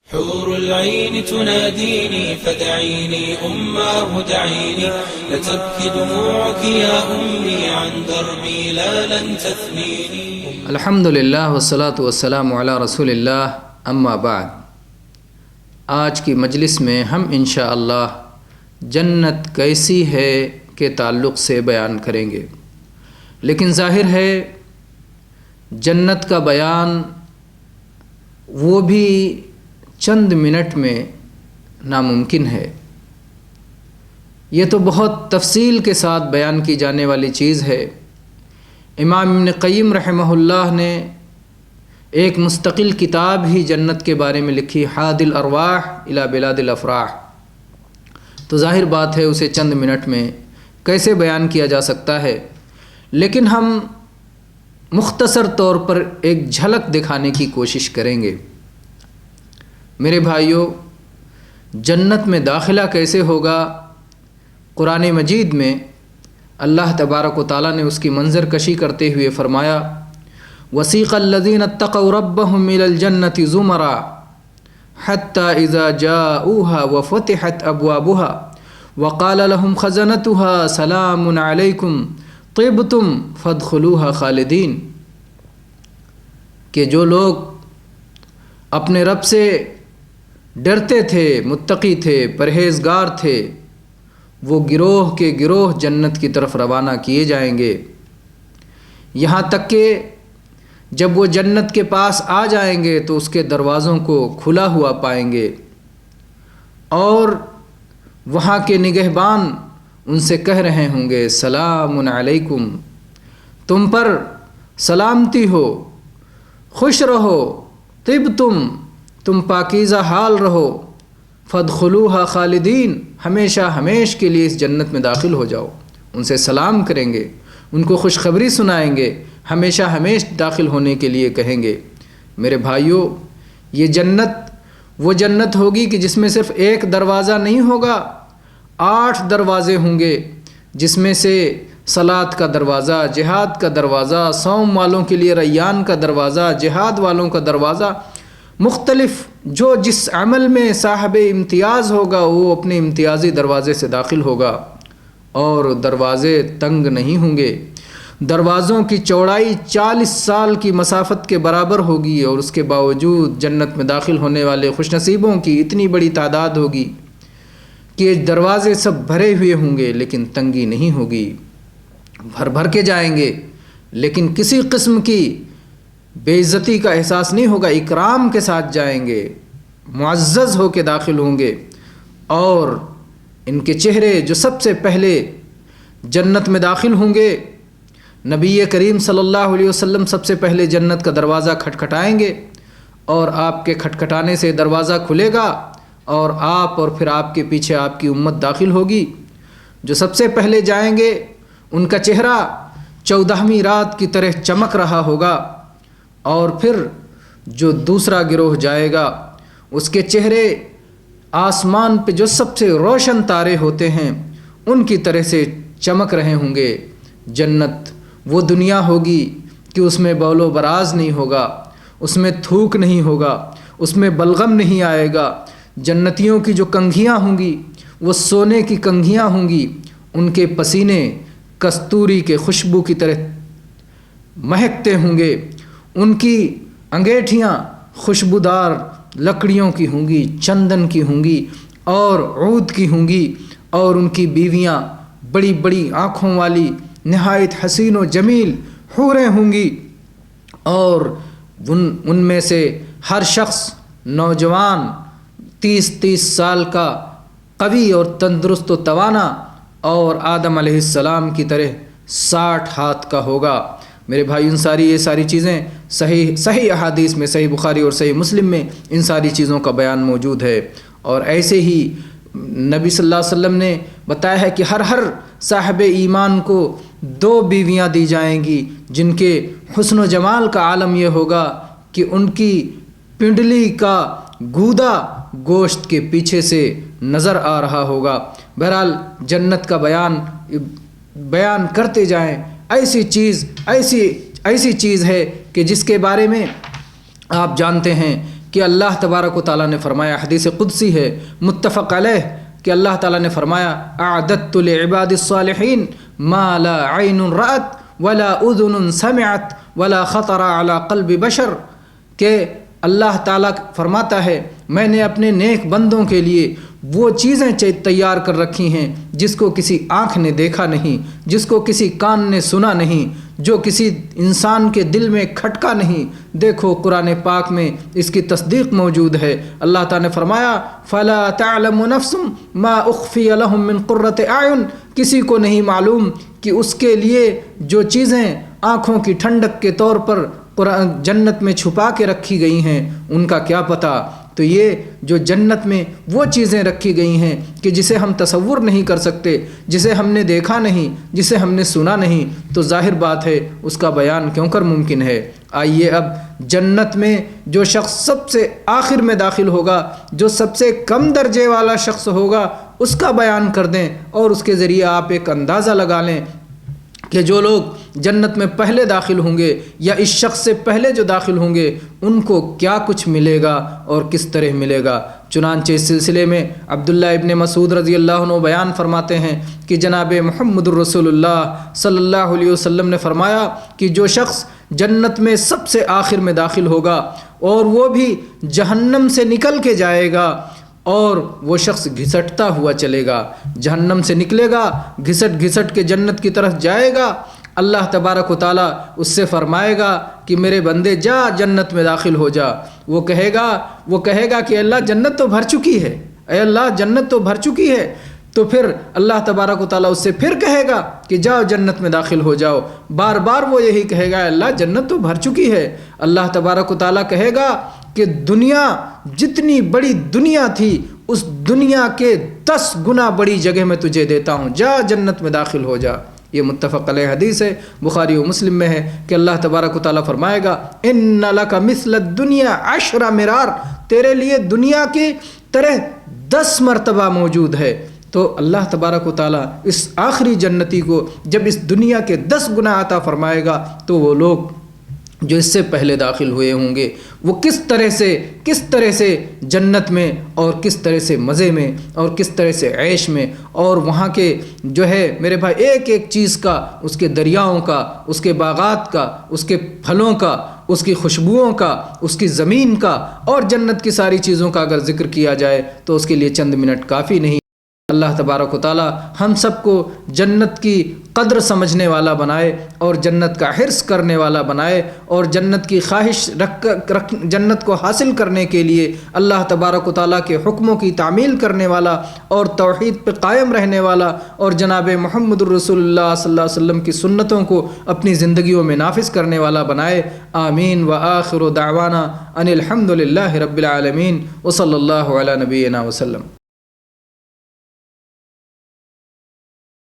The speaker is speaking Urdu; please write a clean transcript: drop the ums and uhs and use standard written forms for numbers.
حور العين تناديني فدعيني أماه دعيني لتبكي دموعك يا أمي عن دربي لا لن تثنيني. الحمد للہ والصلاة والسلام علی رسول اللہ، اما بعد. آج کی مجلس میں ہم انشاءاللہ جنت کیسی ہے کے تعلق سے بیان کریں گے، لیکن ظاہر ہے جنت کا بیان وہ بھی چند منٹ میں ناممکن ہے. یہ تو بہت تفصیل کے ساتھ بیان کی جانے والی چیز ہے. امام ابن قیم رحمہ اللہ نے ایک مستقل کتاب ہی جنت کے بارے میں لکھی، حاد الارواح الی بلاد الافراح. تو ظاہر بات ہے اسے چند منٹ میں کیسے بیان کیا جا سکتا ہے، لیکن ہم مختصر طور پر ایک جھلک دکھانے کی کوشش کریں گے. میرے بھائیوں، جنت میں داخلہ کیسے ہوگا؟ قرآن مجید میں اللہ تبارک و تعالیٰ نے اس کی منظر کشی کرتے ہوئے فرمایا، وَسِيقَ الَّذِينَ اتَّقَوْا رَبَّهُمْ إِلَى الْجَنَّةِ زُمَرًا حَتَّى إِذَا جَاءُوهَا وَفُتِحَتْ أَبْوَابُهَا وَقَالَ لَهُمْ خَزَنَتُهَا سَلَامٌ عَلَيْكُمْ طِبْتُمْ فَادْخُلُوهَا خَالِدِينَ. کہ جو لوگ اپنے رب سے ڈرتے تھے، متقی تھے، پرہیزگار تھے، وہ گروہ کے گروہ جنت کی طرف روانہ کیے جائیں گے، یہاں تک کہ جب وہ جنت کے پاس آ جائیں گے تو اس کے دروازوں کو کھلا ہوا پائیں گے، اور وہاں کے نگہبان ان سے کہہ رہے ہوں گے، سلام علیکم، تم پر سلامتی ہو، خوش رہو، طبتم، تم پاکیزہ حال رہو، فادخلوها خالدین، ہمیشہ ہمیش کے لیے اس جنت میں داخل ہو جاؤ. ان سے سلام کریں گے، ان کو خوشخبری سنائیں گے، ہمیشہ ہمیش داخل ہونے کے لیے کہیں گے. میرے بھائیوں، یہ جنت وہ جنت ہوگی کہ جس میں صرف ایک دروازہ نہیں ہوگا، 8 دروازے ہوں گے، جس میں سے صلاۃ کا دروازہ، جہاد کا دروازہ، صوم والوں کے لیے ریان کا دروازہ، جہاد والوں کا دروازہ، مختلف جو جس عمل میں صاحب امتیاز ہوگا وہ اپنے امتیازی دروازے سے داخل ہوگا. اور دروازے تنگ نہیں ہوں گے، دروازوں کی چوڑائی 40 سال کی مسافت کے برابر ہوگی، اور اس کے باوجود جنت میں داخل ہونے والے خوش نصیبوں کی اتنی بڑی تعداد ہوگی کہ دروازے سب بھرے ہوئے ہوں گے، لیکن تنگی نہیں ہوگی، بھر بھر کے جائیں گے، لیکن کسی قسم کی بے عزتی کا احساس نہیں ہوگا، اکرام کے ساتھ جائیں گے، معزز ہو کے داخل ہوں گے. اور ان کے چہرے جو سب سے پہلے جنت میں داخل ہوں گے، نبی کریم صلی اللہ علیہ وسلم سب سے پہلے جنت کا دروازہ کھٹکھٹائیں گے، اور آپ کے کھٹکھٹانے سے دروازہ کھلے گا، اور آپ اور پھر آپ کے پیچھے آپ کی امت داخل ہوگی. جو سب سے پہلے جائیں گے ان کا چہرہ 14ویں رات کی طرح چمک رہا ہوگا، اور پھر جو دوسرا گروہ جائے گا اس کے چہرے آسمان پہ جو سب سے روشن تارے ہوتے ہیں ان کی طرح سے چمک رہے ہوں گے. جنت وہ دنیا ہوگی کہ اس میں بول و براز نہیں ہوگا، اس میں تھوک نہیں ہوگا، اس میں بلغم نہیں آئے گا. جنتیوں کی جو کنگھیاں ہوں گی وہ سونے کی کنگھیاں ہوں گی، ان کے پسینے کستوری کے خوشبو کی طرح مہکتے ہوں گے، ان کی انگیٹھیاں خوشبودار لکڑیوں کی ہوں گی، چندن کی ہوں گی اور عود کی ہوں گی، اور ان کی بیویاں بڑی بڑی آنکھوں والی نہایت حسین و جمیل حوریں ہوں گی. اور ان میں سے ہر شخص نوجوان 30 سال کا، قوی اور تندرست و توانا، اور آدم علیہ السلام کی طرح 60 ہاتھ کا ہوگا. میرے بھائی، یہ ساری چیزیں صحیح احادیث میں، صحیح بخاری اور صحیح مسلم میں ان ساری چیزوں کا بیان موجود ہے. اور ایسے ہی نبی صلی اللہ علیہ وسلم نے بتایا ہے کہ ہر صاحب ایمان کو 2 بیویاں دی جائیں گی، جن کے حسن و جمال کا عالم یہ ہوگا کہ ان کی پنڈلی کا گودا گوشت کے پیچھے سے نظر آ رہا ہوگا. بہرحال جنت کا بیان کرتے جائیں. ایسی چیز ہے کہ جس کے بارے میں آپ جانتے ہیں کہ اللہ تبارک و تعالیٰ نے فرمایا، حدیث قدسی ہے متفق علیہ، کہ اللہ تعالیٰ نے فرمایا اعددت لعباد الصالحین ما لا عین رأت ولا اذن سمعت ولا خطر علی قلب بشر، کہ اللہ تعالیٰ فرماتا ہے میں نے اپنے نیک بندوں کے لیے وہ چیزیں تیار کر رکھی ہیں جس کو کسی آنکھ نے دیکھا نہیں، جس کو کسی کان نے سنا نہیں، جو کسی انسان کے دل میں کھٹکا نہیں۔ دیکھو قرآن پاک میں اس کی تصدیق موجود ہے۔ اللہ تعالیٰ نے فرمایا فلا تعلم نفس ما اخفی لهم من قرۃ اعین، کسی کو نہیں معلوم کہ اس کے لیے جو چیزیں آنکھوں کی ٹھنڈک کے طور پر جنت میں چھپا کے رکھی گئی ہیں ان کا کیا پتہ۔ تو یہ جو جنت میں وہ چیزیں رکھی گئی ہیں کہ جسے ہم تصور نہیں کر سکتے، جسے ہم نے دیکھا نہیں، جسے ہم نے سنا نہیں، تو ظاہر بات ہے اس کا بیان کیوں کر ممکن ہے۔ آئیے اب جنت میں جو شخص سب سے آخر میں داخل ہوگا، جو سب سے کم درجے والا شخص ہوگا، اس کا بیان کر دیں اور اس کے ذریعے آپ ایک اندازہ لگا لیں کہ جو لوگ جنت میں پہلے داخل ہوں گے یا اس شخص سے پہلے جو داخل ہوں گے ان کو کیا کچھ ملے گا اور کس طرح ملے گا۔ چنانچہ اس سلسلے میں عبداللہ ابن مسعود رضی اللہ عنہ بیان فرماتے ہیں کہ جناب محمد الرسول اللہ صلی اللہ علیہ وسلم نے فرمایا کہ جو شخص جنت میں سب سے آخر میں داخل ہوگا اور وہ بھی جہنم سے نکل کے جائے گا، اور وہ شخص گھسٹتا ہوا چلے گا، جہنم سے نکلے گا، گھسٹ گھسٹ کے جنت کی طرف جائے گا، اللہ تبارک و تعالیٰ اس سے فرمائے گا کہ میرے بندے جا جنت میں داخل ہو جا۔ وہ کہے گا کہ اللہ جنت تو بھر چکی ہے، اے اللہ جنت تو بھر چکی ہے۔ تو پھر اللہ تبارک و تعالیٰ اس سے پھر کہے گا کہ جاؤ جنت میں داخل ہو جاؤ۔ بار بار وہ یہی کہے گا اللہ جنت تو بھر چکی ہے۔ اللہ تبارک و تعالیٰ کہے گا کہ دنیا جتنی بڑی دنیا تھی اس دنیا کے 10 گنا بڑی جگہ میں تجھے دیتا ہوں، جا جنت میں داخل ہو جا۔ یہ متفق علیہ حدیث ہے، بخاری و مسلم میں ہے کہ اللہ تبارک و تعالیٰ فرمائے گا ان لک مثل الدنیا 10 مرار، تیرے لیے دنیا کی طرح 10 مرتبہ موجود ہے۔ تو اللہ تبارک و تعالیٰ اس آخری جنتی کو جب اس دنیا کے 10 گنا عطا فرمائے گا تو وہ لوگ جو اس سے پہلے داخل ہوئے ہوں گے وہ کس طرح سے جنت میں اور کس طرح سے مزے میں اور کس طرح سے عیش میں، اور وہاں کے جو ہے میرے بھائی ایک ایک چیز کا، اس کے دریاؤں کا، اس کے باغات کا، اس کے پھلوں کا، اس کی خوشبوؤں کا، اس کی زمین کا اور جنت کی ساری چیزوں کا اگر ذکر کیا جائے تو اس کے لیے چند منٹ کافی نہیں۔ اللہ تبارک و تعالی ہم سب کو جنت کی قدر سمجھنے والا بنائے اور جنت کا حرص کرنے والا بنائے، اور جنت کی خواہش جنت کو حاصل کرنے کے لیے اللہ تبارک و تعالیٰ کے حکموں کی تعمیل کرنے والا اور توحید پہ قائم رہنے والا اور جناب محمد الرسول اللہ صلی اللہ علیہ وسلم کی سنتوں کو اپنی زندگیوں میں نافذ کرنے والا بنائے۔ آمین وآخر دعوانا ان الحمد للہ رب العالمین وصلی اللہ علی نبینا وسلم۔